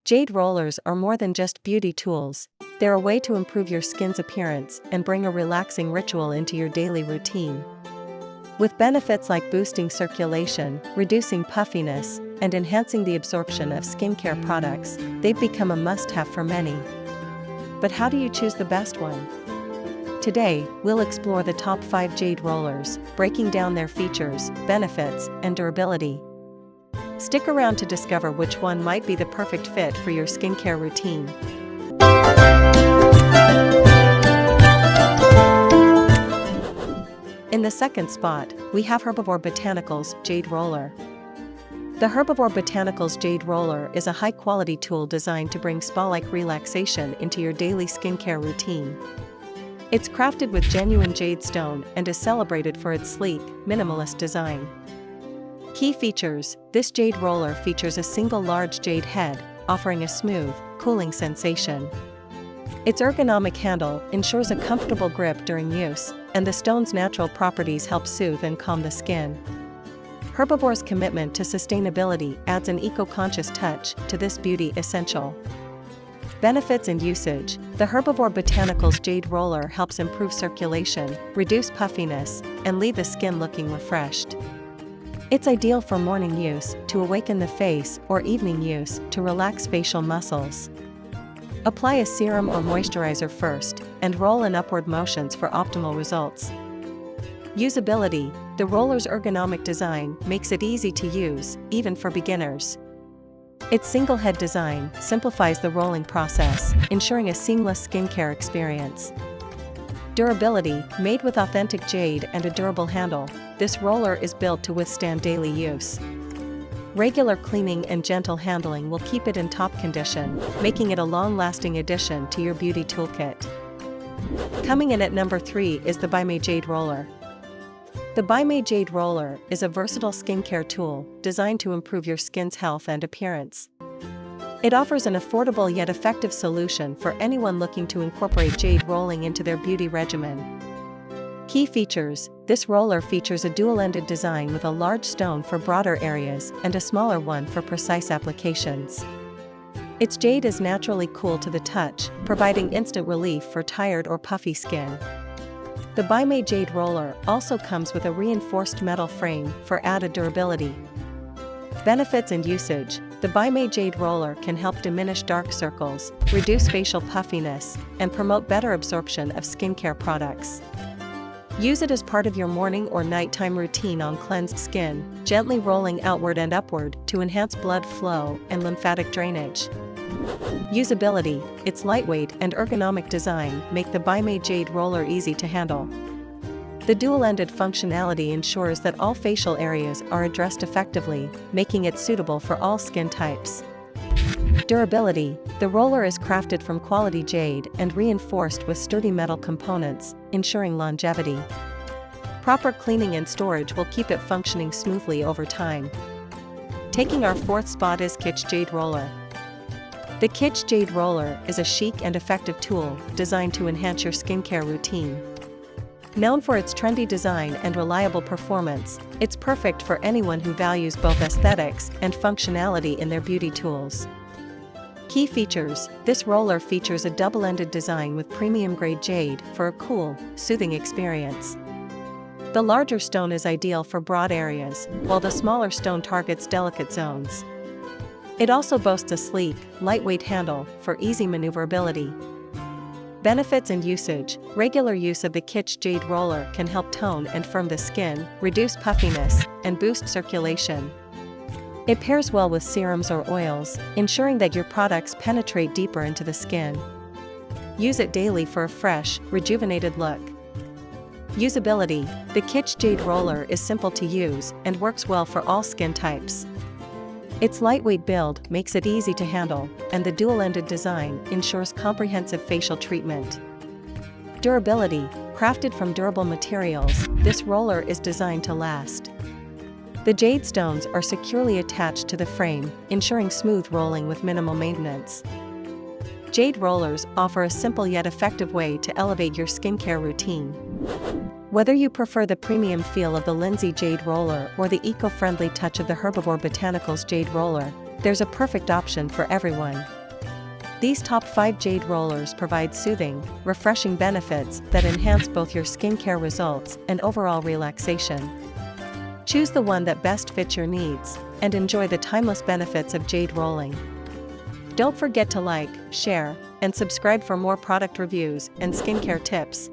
Jade rollers are more than just beauty tools. They're a way to improve your skin's appearance and bring a relaxing ritual into your daily routine. With benefits like boosting circulation, reducing puffiness, and enhancing the absorption of skincare products, they've become a must-have for many. But how do you choose the best one? Today, we'll explore the top 5 Jade rollers, breaking down their features, benefits, and durability. Stick around to discover which one might be the perfect fit for your skincare routine. In the second spot, we have Herbivore Botanicals Jade Roller. The Herbivore Botanicals Jade Roller is a high-quality tool designed to bring spa-like relaxation into your daily skincare routine. It's crafted with genuine jade stone and is celebrated for its sleek, minimalist design. Key features: this jade roller features a single large jade head, offering a smooth, cooling sensation. Its ergonomic handle ensures a comfortable grip during use, and the stone's natural properties help soothe and calm the skin. Herbivore's commitment to sustainability adds an eco-conscious touch to this beauty essential. Benefits and usage: the Herbivore Botanicals Jade Roller helps improve circulation, reduce puffiness, and leave the skin looking refreshed. It's ideal for morning use, to awaken the face, or evening use, to relax facial muscles. Apply a serum or moisturizer first, and roll in upward motions for optimal results. Usability: the roller's ergonomic design makes it easy to use, even for beginners. Its single head design simplifies the rolling process, ensuring a seamless skincare experience. Durability: made with authentic jade and a durable handle, this roller is built to withstand daily use. Regular cleaning and gentle handling will keep it in top condition, making it a long-lasting addition to your beauty toolkit. Coming in at number 3 is the Baimei Jade Roller. The Baimei Jade Roller is a versatile skincare tool designed to improve your skin's health and appearance. It offers an affordable yet effective solution for anyone looking to incorporate jade rolling into their beauty regimen. Key features: this roller features a dual-ended design with a large stone for broader areas and a smaller one for precise applications. Its jade is naturally cool to the touch, providing instant relief for tired or puffy skin. The Baimei Jade Roller also comes with a reinforced metal frame for added durability. Benefits and usage: the Baimei Jade Roller can help diminish dark circles, reduce facial puffiness, and promote better absorption of skincare products. Use it as part of your morning or nighttime routine on cleansed skin, gently rolling outward and upward to enhance blood flow and lymphatic drainage. Usability: its lightweight and ergonomic design make the Baimei Jade Roller easy to handle. The dual-ended functionality ensures that all facial areas are addressed effectively, making it suitable for all skin types. Durability: the roller is crafted from quality jade and reinforced with sturdy metal components, ensuring longevity. Proper cleaning and storage will keep it functioning smoothly over time. Taking our 4th spot is Kitsch Jade Roller. The Kitsch Jade Roller is a chic and effective tool designed to enhance your skincare routine. Known for its trendy design and reliable performance, it's perfect for anyone who values both aesthetics and functionality in their beauty tools. Key features: this roller features a double-ended design with premium-grade jade for a cool, soothing experience. The larger stone is ideal for broad areas, while the smaller stone targets delicate zones. It also boasts a sleek, lightweight handle for easy maneuverability. Benefits and usage: regular use of the Kitsch Jade Roller can help tone and firm the skin, reduce puffiness, and boost circulation. It pairs well with serums or oils, ensuring that your products penetrate deeper into the skin. Use it daily for a fresh, rejuvenated look. Usability: the Kitsch Jade Roller is simple to use and works well for all skin types. Its lightweight build makes it easy to handle, and the dual-ended design ensures comprehensive facial treatment. Durability: crafted from durable materials, this roller is designed to last. The jade stones are securely attached to the frame, ensuring smooth rolling with minimal maintenance. Jade rollers offer a simple yet effective way to elevate your skincare routine. Whether you prefer the premium feel of the Lindsay Jade Roller or the eco-friendly touch of the Herbivore Botanicals Jade Roller, there's a perfect option for everyone. These top 5 Jade rollers provide soothing, refreshing benefits that enhance both your skincare results and overall relaxation. Choose the one that best fits your needs, and enjoy the timeless benefits of jade rolling. Don't forget to like, share, and subscribe for more product reviews and skincare tips.